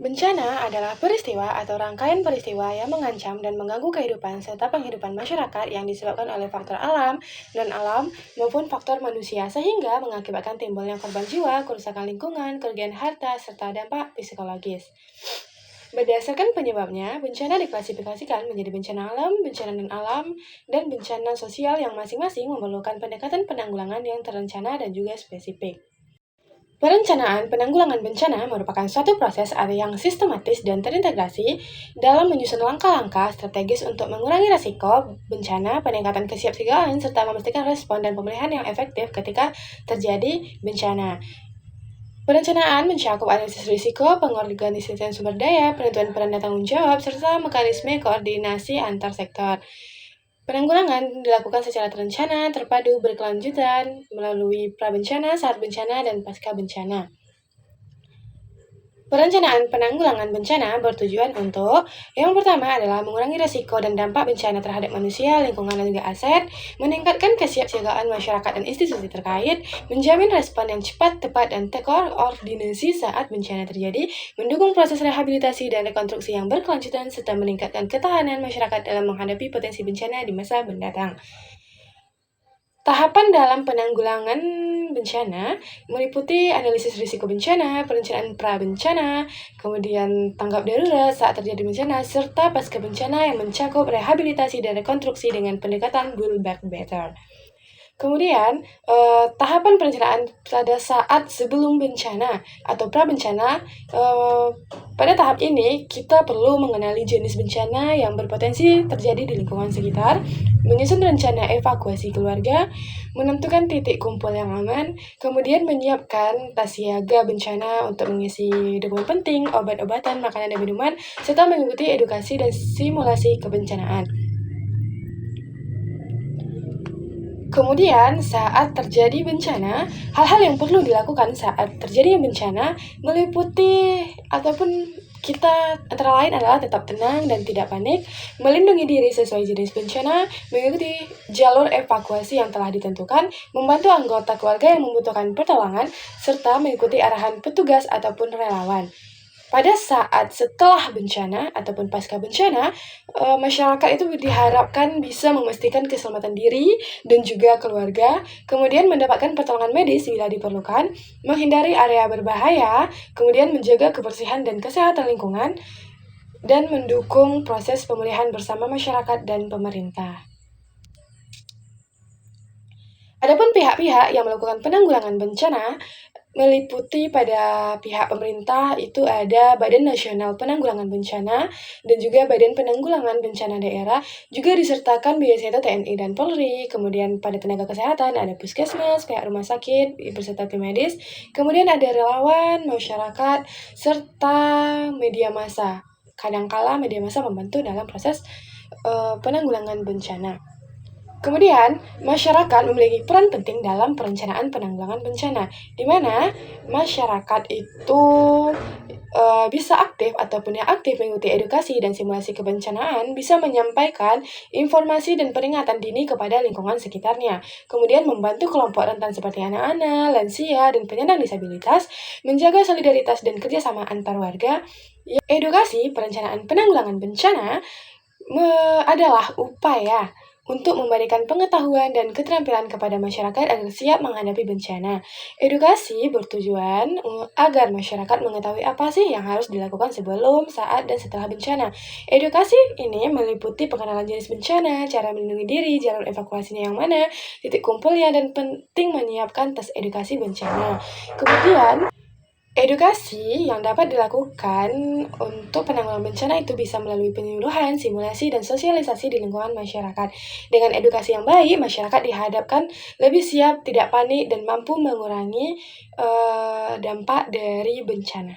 Bencana adalah peristiwa atau rangkaian peristiwa yang mengancam dan mengganggu kehidupan serta penghidupan masyarakat yang disebabkan oleh faktor alam, non-alam, maupun faktor manusia sehingga mengakibatkan timbulnya korban jiwa, kerusakan lingkungan, kerugian harta, serta dampak psikologis. Berdasarkan penyebabnya, bencana diklasifikasikan menjadi bencana alam, bencana non-alam, dan bencana sosial yang masing-masing memerlukan pendekatan penanggulangan yang terencana dan juga spesifik. Perencanaan penanggulangan bencana merupakan suatu proses yang sistematis dan terintegrasi dalam menyusun langkah-langkah strategis untuk mengurangi risiko bencana, peningkatan kesiapsiagaan, serta memastikan respon dan pemulihan yang efektif ketika terjadi bencana. Perencanaan mencakup analisis risiko, pengorganisasian sumber daya, penentuan peran dan tanggung jawab, serta mekanisme koordinasi antar sektor. Penanggulangan dilakukan secara terencana, terpadu, berkelanjutan, melalui prabencana, saat bencana, dan pasca bencana. Perencanaan penanggulangan bencana bertujuan untuk yang pertama adalah mengurangi risiko dan dampak bencana terhadap manusia, lingkungan, dan juga aset, meningkatkan kesiapsiagaan masyarakat dan institusi terkait, menjamin respon yang cepat, tepat, dan terkoordinasi saat bencana terjadi, mendukung proses rehabilitasi dan rekonstruksi yang berkelanjutan, serta meningkatkan ketahanan masyarakat dalam menghadapi potensi bencana di masa mendatang. Tahapan dalam penanggulangan bencana meliputi analisis risiko bencana, perencanaan prabencana, kemudian tanggap darurat saat terjadi bencana, serta pasca bencana yang mencakup rehabilitasi dan rekonstruksi dengan pendekatan Build Back Better. Kemudian, tahapan perencanaan pada saat sebelum bencana atau prabencana, pada tahap ini kita perlu mengenali jenis bencana yang berpotensi terjadi di lingkungan sekitar, menyusun rencana evakuasi keluarga, menentukan titik kumpul yang aman, kemudian menyiapkan tas siaga bencana untuk mengisi dokumen penting, obat-obatan, makanan, dan minuman, serta mengikuti edukasi dan simulasi kebencanaan. Kemudian, saat terjadi bencana, hal-hal yang perlu dilakukan saat terjadi bencana meliputi ataupun kita antara lain adalah tetap tenang dan tidak panik, melindungi diri sesuai jenis bencana, mengikuti jalur evakuasi yang telah ditentukan, membantu anggota keluarga yang membutuhkan pertolongan, serta mengikuti arahan petugas ataupun relawan. Pada saat setelah bencana ataupun pasca bencana, masyarakat itu diharapkan bisa memastikan keselamatan diri dan juga keluarga, kemudian mendapatkan pertolongan medis bila diperlukan, menghindari area berbahaya, kemudian menjaga kebersihan dan kesehatan lingkungan, dan mendukung proses pemulihan bersama masyarakat dan pemerintah. Adapun pihak-pihak yang melakukan penanggulangan bencana meliputi pada pihak pemerintah itu ada Badan Nasional Penanggulangan Bencana dan juga Badan Penanggulangan Bencana Daerah, juga disertakan biasanya itu TNI dan Polri, kemudian pada tenaga kesehatan ada puskesmas, pihak rumah sakit, beserta tim medis, kemudian ada relawan, masyarakat, serta media massa. Kadangkala media massa membantu dalam proses penanggulangan bencana. Kemudian, masyarakat memiliki peran penting dalam perencanaan penanggulangan bencana, di mana masyarakat itu bisa aktif ataupun yang aktif mengikuti edukasi dan simulasi kebencanaan, bisa menyampaikan informasi dan peringatan dini kepada lingkungan sekitarnya. Kemudian membantu kelompok rentan seperti anak-anak, lansia, dan penyandang disabilitas, menjaga solidaritas dan kerjasama antar warga. Edukasi perencanaan penanggulangan bencana adalah upaya untuk memberikan pengetahuan dan keterampilan kepada masyarakat agar siap menghadapi bencana. Edukasi bertujuan agar masyarakat mengetahui apa sih yang harus dilakukan sebelum, saat, dan setelah bencana. Edukasi ini meliputi pengenalan jenis bencana, cara melindungi diri, jalur evakuasinya yang mana, titik kumpulnya, dan penting menyiapkan tas edukasi bencana. Kemudian, edukasi yang dapat dilakukan untuk penanggulangan bencana itu bisa melalui penyuluhan, simulasi, dan sosialisasi di lingkungan masyarakat. Dengan edukasi yang baik, masyarakat dihadapkan lebih siap, tidak panik, dan mampu mengurangi dampak dari bencana.